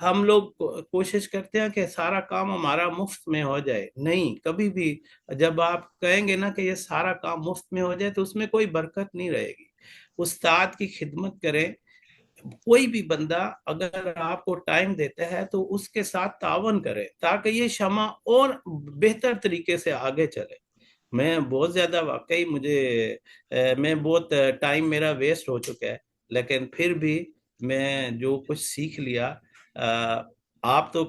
ہم لوگ کوشش کرتے ہیں کہ سارا کام ہمارا مفت میں ہو جائے. نہیں، کبھی بھی جب آپ کہیں گے نا کہ یہ سارا کام مفت میں ہو جائے تو اس میں کوئی برکت نہیں رہے گی. استاد کی خدمت کریں. کوئی بھی بندہ اگر آپ کو ٹائم دیتا ہے تو اس کے ساتھ تعاون کرے تاکہ یہ شمع اور بہتر طریقے سے آگے چلے. میں بہت زیادہ واقعی میں بہت ٹائم میرا ویسٹ ہو چکا ہے، لیکن پھر بھی میں جو کچھ سیکھ لیا. آپ تو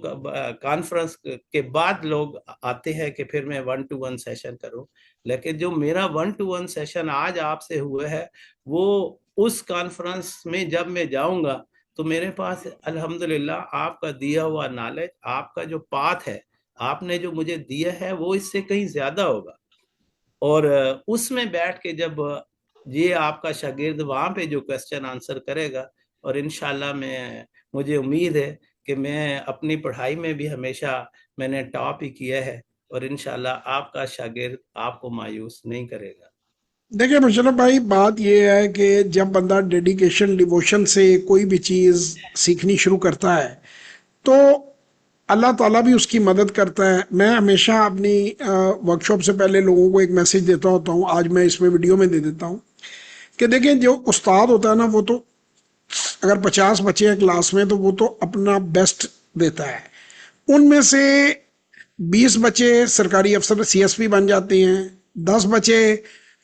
کانفرنس کے بعد لوگ آتے ہیں کہ پھر میں 1-to-1 سیشن کروں، لیکن جو میرا 1-to-1 سیشن آج آپ سے ہوا ہے وہ اس کانفرنس میں جب میں جاؤں گا تو میرے پاس الحمدللہ آپ کا دیا ہوا نالج، آپ کا جو پاتھ ہے، آپ نے جو مجھے دیا ہے وہ اس سے کہیں زیادہ ہوگا. اور اس میں بیٹھ کے جب یہ آپ کا شاگرد وہاں پہ جو کوسچن آنسر کرے گا، اور انشاءاللہ مجھے امید ہے کہ میں اپنی پڑھائی میں بھی ہمیشہ میں نے ٹاپ ہی کیا ہے، اور انشاءاللہ آپ کا شاگرد آپ کو مایوس نہیں کرے گا. دیکھیں مشرف بھائی، بات یہ ہے کہ جب بندہ ڈیڈیکیشن ڈیووشن سے کوئی بھی چیز سیکھنی شروع کرتا ہے تو اللہ تعالیٰ بھی اس کی مدد کرتا ہے. میں ہمیشہ اپنی ورکشاپ سے پہلے لوگوں کو ایک میسج دیتا ہوتا ہوں، آج میں اس میں ویڈیو میں دے دیتا ہوں کہ دیکھیں جو استاد ہوتا ہے نا، وہ تو اگر 50 بچے ہیں کلاس میں تو وہ تو اپنا بیسٹ دیتا ہے. ان میں سے 20 بچے سرکاری افسر CSP بن جاتے ہیں، 10 بچے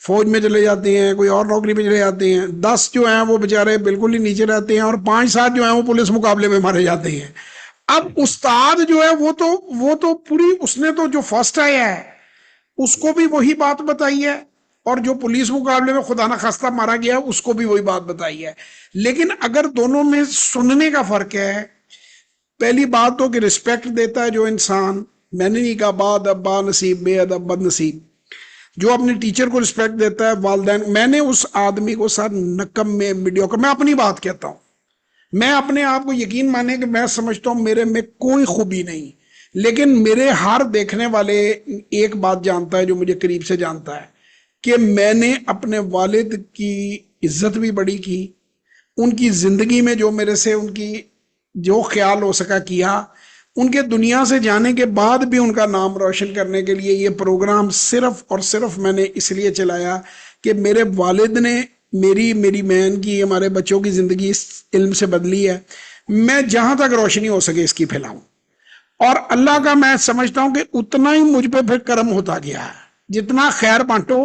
فوج میں چلے جاتے ہیں، کوئی اور نوکری میں چلے جاتے ہیں، 10 جو ہیں وہ بےچارے بالکل ہی نیچے رہتے ہیں، اور 5-7 جو ہیں وہ پولیس مقابلے میں مارے جاتے ہیں. اب استاد جو ہے وہ تو پوری، اس نے تو جو فرسٹ آیا ہے اس کو بھی وہی بات بتائی ہے، اور جو پولیس مقابلے میں خدا نخواستہ مارا گیا اس کو بھی وہی بات بتائی ہے. لیکن اگر دونوں میں سننے کا فرق ہے، پہلی بات تو کہ رسپیکٹ دیتا ہے جو انسان، میں نے نہیں کہا باد ابا نصیب بے ادب بد نصیب، جو اپنے ٹیچر کو رسپیکٹ دیتا ہے، والدین، میں نے اس آدمی کو سر نکم میں میڈیوکر، میں اپنی بات کہتا ہوں، میں اپنے آپ کو یقین مانے کہ میں سمجھتا ہوں میرے میں کوئی خوبی نہیں، لیکن میرے ہر دیکھنے والے ایک بات جانتا ہے جو مجھے قریب سے جانتا ہے کہ میں نے اپنے والد کی عزت بھی بڑی کی، ان کی زندگی میں جو میرے سے ان کی جو خیال ہو سکا کیا، ان کے دنیا سے جانے کے بعد بھی ان کا نام روشن کرنے کے لیے یہ پروگرام صرف اور صرف میں نے اس لیے چلایا کہ میرے والد نے میری بہن کی، ہمارے بچوں کی زندگی اس علم سے بدلی ہے. میں جہاں تک روشنی ہو سکے اس کی پھیلاؤں، اور اللہ کا میں سمجھتا ہوں کہ اتنا ہی مجھ پہ پھر کرم ہوتا گیا ہے، جتنا خیر بانٹو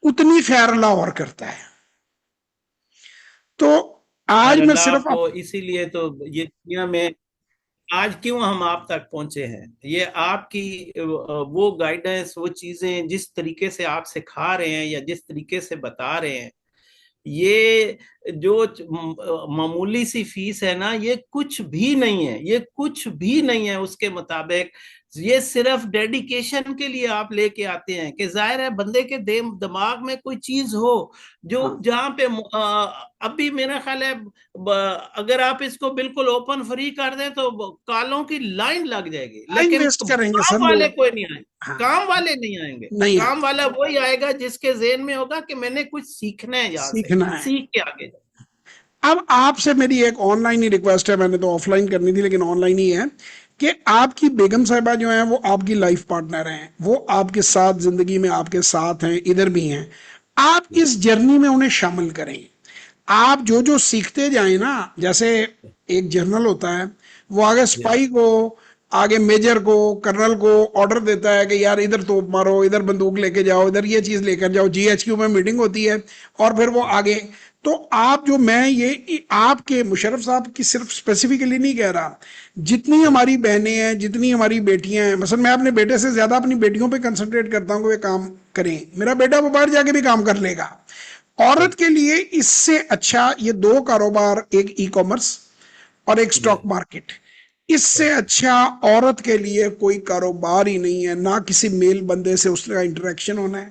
اتنی خیر اللہ اور کرتا ہے. تو اور آج میں اللہ صرف آپ کو اسی لیے تو یہ دنیا میں آج کیوں ہم آپ تک پہنچے ہیں، یہ آپ کی وہ گائیڈنس، وہ چیزیں جس طریقے سے آپ سکھا رہے ہیں یا جس طریقے سے بتا رہے ہیں، یہ جو معمولی سی فیس ہے نا، یہ کچھ بھی نہیں ہے، یہ کچھ بھی نہیں ہے اس کے مطابق. یہ صرف ڈیڈیکیشن کے لیے آپ لے کے آتے ہیں کہ ظاہر ہے بندے کے دماغ میں کوئی چیز ہو جو جہاں پہ ابھی میرا خیال ہے اگر آپ اس کو بالکل اوپن فری کر دیں تو کالوں کی لائن لگ جائے گی، ٹائم لیکن ویسٹ کریں گے سر کام والے لوگ. کوئی نہیں آئے، ہاں، کام والے نہیں آئیں گے. نہیں کام آتے، والا وہی آئے گا جس کے ذہن میں ہوگا کہ میں نے کچھ سیکھنا ہے، یہاں سے سیکھنا ہے. سیکھ کے آگے جائیں. اب آپ سے میری ایک آن لائن ہی ریکویسٹ ہے، میں نے تو آف لائن کرنی تھی لیکن آن لائن ہی ہے، کہ آپ کی بیگم صاحبہ جو ہیں وہ آپ کی لائف پارٹنر ہیں، وہ آپ کے ساتھ زندگی میں آپ کے ساتھ ہیں، ادھر بھی ہیں، آپ اس جرنی میں انہیں شامل کریں. آپ جو جو سیکھتے جائیں نا، جیسے ایک جرنل ہوتا ہے، وہ آگے سپاہی کو، آگے میجر کو، کرنل کو آرڈر دیتا ہے کہ یار ادھر توپ مارو، ادھر بندوق لے کے جاؤ، ادھر یہ چیز لے کر جاؤ، GHQ میں میٹنگ ہوتی ہے، اور پھر وہ آگے. تو آپ جو، میں یہ آپ کے مشرف صاحب کی صرف اسپیسیفکلی نہیں کہہ رہا، جتنی ہماری بہنیں ہیں، جتنی ہماری بیٹیاں ہیں، مثلا میں اپنے بیٹے سے زیادہ اپنی بیٹیوں پہ کنسنٹریٹ کرتا ہوں کہ وہ کام کریں. میرا بیٹا وہ باہر جا کے بھی کام کر لے گا. عورت کے لیے اس سے اچھا یہ 2 کاروبار، ایک ای کامرس اور ایک سٹاک مارکیٹ، اس سے اچھا عورت کے لیے کوئی کاروبار ہی نہیں ہے. نہ کسی میل بندے سے اس کا انٹریکشن ہونا ہے،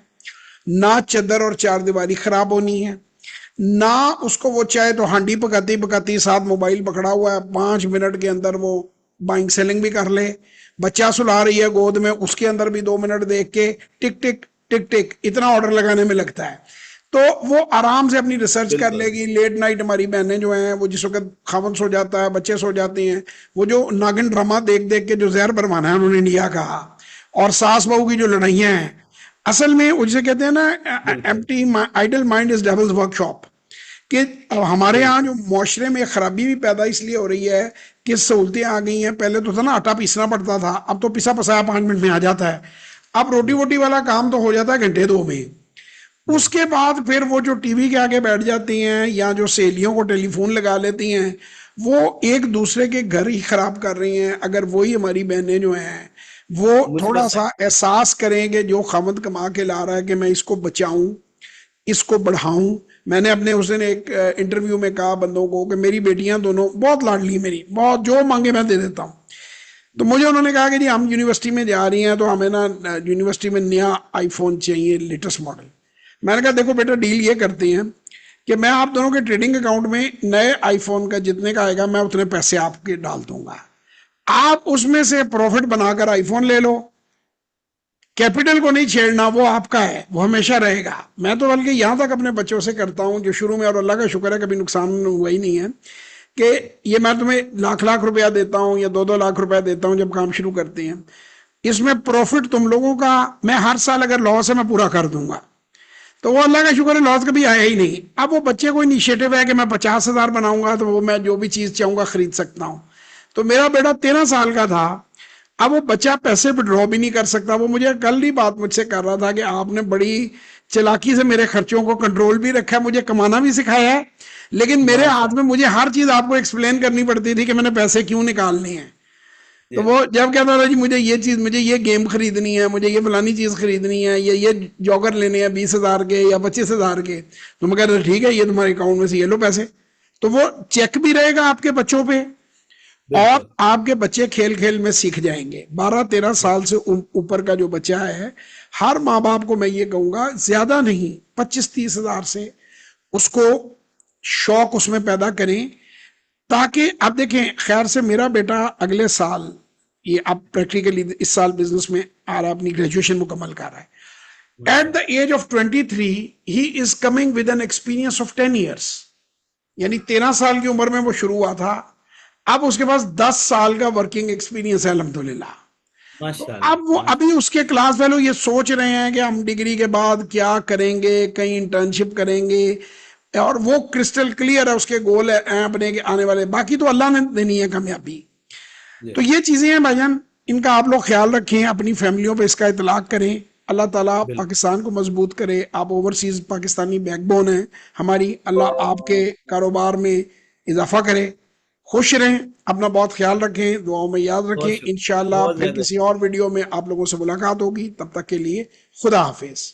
نہ چادر اور چار دیواری خراب ہونی ہے، نہ اس کو وہ چاہے تو ہانڈی پکاتی پکاتی ساتھ موبائل پکڑا ہوا ہے، 5 منٹ کے اندر وہ بائنگ سیلنگ بھی کر لے. بچہ سلا رہی ہے گود میں، اس کے اندر بھی 2 منٹ دیکھ کے ٹک ٹک ٹک ٹک اتنا آرڈر لگانے میں لگتا ہے. تو وہ آرام سے اپنی ریسرچ کر لے بالکل گی. لیٹ نائٹ ہماری بہنیں جو ہیں وہ جس وقت خاوند سو جاتا ہے بچے سو جاتے ہیں, وہ جو ناگن ڈرامہ دیکھ دیکھ کے جو زہر بھروانا ہے انہوں نے انڈیا کہا, اور ساس بہو کی جو لڑائیاں ہیں, اصل میں وہ جسے کہتے ہیں نا بالکل empty idle mind is devil's workshop, کہ ہمارے ہاں جو بالکل معاشرے میں خرابی بھی پیدا اس لیے ہو رہی ہے کہ سہولتیں آ گئی ہیں. پہلے تو تھا نا آٹا پیسنا پڑتا تھا, اب تو پسا پسایا 5 منٹ میں آ جاتا ہے. اب روٹی بالکل ووٹی والا کام تو ہو جاتا ہے گھنٹے دو میں. اس بالکل کے بعد پھر وہ جو ٹی وی کے آگے بیٹھ جاتی ہیں یا جو سہیلیوں کو ٹیلی فون لگا لیتی ہیں, وہ ایک دوسرے کے گھر ہی خراب کر رہی ہیں. اگر وہی ہماری بہنیں جو ہیں وہ تھوڑا مثبت. سا احساس کریں کہ جو خامد کما کے لا رہا ہے کہ میں اس کو بچاؤں, اس کو بڑھاؤں. میں نے اپنے اس دن ایک انٹرویو میں کہا بندوں کو کہ میری بیٹیاں دونوں بہت لاڈلی, میری بہت جو مانگے میں دے دیتا ہوں. تو مجھے انہوں نے کہا کہ جی ہم یونیورسٹی میں جا رہی ہیں تو ہمیں نا یونیورسٹی میں نیا آئی فون چاہیے, لیٹسٹ ماڈل. میں نے کہا دیکھو بیٹا ڈیل یہ کرتے ہیں کہ میں آپ دونوں کے ٹریڈنگ اکاؤنٹ میں نئے آئی فون کا جتنے کا آئے گا میں اتنے پیسے آپ کے ڈال دوں گا, آپ اس میں سے پروفٹ بنا کر آئی فون لے لو. کیپٹل کو نہیں چھیڑنا, وہ آپ کا ہے, وہ ہمیشہ رہے گا. میں تو بلکہ یہاں تک اپنے بچوں سے کرتا ہوں جو شروع میں, اور اللہ کا شکر ہے کبھی نقصان ہوا ہی نہیں ہے, کہ یہ میں تمہیں لاکھ لاکھ روپیہ دیتا ہوں یا 2-2 لاکھ روپیہ دیتا ہوں جب کام شروع کرتے ہیں, اس میں پروفٹ تم لوگوں کا میں ہر سال اگر لاس ہے میں پورا کر دوں گا. تو وہ اللہ کا شکر ہے لاس کبھی آیا ہی نہیں. اب وہ بچے کو انیشیٹو ہے کہ میں 50,000 بناؤں گا تو وہ میں جو بھی چیز چاہوں گا خرید سکتا ہوں. تو میرا بیٹا 13 سال کا تھا, اب وہ بچہ پیسے ڈرا بھی نہیں کر سکتا. وہ مجھے کل ہی بات مجھ سے کر رہا تھا کہ آپ نے بڑی چلاکی سے میرے خرچوں کو کنٹرول بھی رکھا ہے, مجھے کمانا بھی سکھایا ہے, لیکن میرے ماشاء ہاتھ میں مجھے ہر چیز آپ کو ایکسپلین کرنی پڑتی تھی کہ میں نے پیسے کیوں نکالنے ہیں. تو اللہ. وہ جب کہتا تھا جی مجھے یہ چیز, مجھے یہ گیم خریدنی ہے, مجھے یہ فلانی چیز خریدنی ہے, یہ جاگر لینے ہیں 20,000 کے یا 25,000 کے, تو میں کہتا تھا ٹھیک ہے یہ تمہارے اکاؤنٹ میں سے یہ لو پیسے. تو وہ چیک بھی رہے گا آپ کے بچوں پہ, اور بالکل آپ کے بچے کھیل کھیل میں سیکھ جائیں گے. 12-13 سال سے اوپر کا جو بچہ ہے, ہر ماں باپ کو میں یہ کہوں گا زیادہ نہیں 25-30 ہزار سے اس کو شوق اس میں پیدا کریں, تاکہ آپ دیکھیں خیر سے میرا بیٹا اگلے سال, یہ اب پریکٹیکلی اس سال بزنس میں آ رہا ہے, اپنی گریجویشن مکمل کر رہا ہے. ماشاء at the age of 23 he is coming with an experience of 10 years, یعنی 13 سال کی عمر میں وہ شروع ہوا تھا, اب اس کے پاس 10 سال کا ورکنگ ایکسپیرینس ہے الحمدللہ. تو اب اللہ وہ ماشاء. ابھی اس کے کلاس فیلو یہ سوچ رہے ہیں کہ ہم ڈگری کے بعد کیا کریں گے, کہیں انٹرنشپ کریں گے, اور وہ کرسٹل کلیئر ہے اس کے گول ہیں اپنے کے آنے والے, باقی تو اللہ نے دینی ہے کامیابی. تو جی یہ چیزیں ہیں بھائی جان, ان کا آپ لوگ خیال رکھیں, اپنی فیملیوں پہ اس کا اطلاق کریں. اللہ تعالیٰ بالکل. پاکستان کو مضبوط کرے. آپ اوورسیز پاکستانی بیک بون ہیں ہماری, اللہ آپ کے کاروبار میں اضافہ کرے. خوش رہیں, اپنا بہت خیال رکھیں, دعاؤں میں یاد بہت رکھیں. شکریہ. انشاءاللہ بہت پھر زیادہ. کسی اور ویڈیو میں آپ لوگوں سے ملاقات ہوگی, تب تک کے لیے خدا حافظ.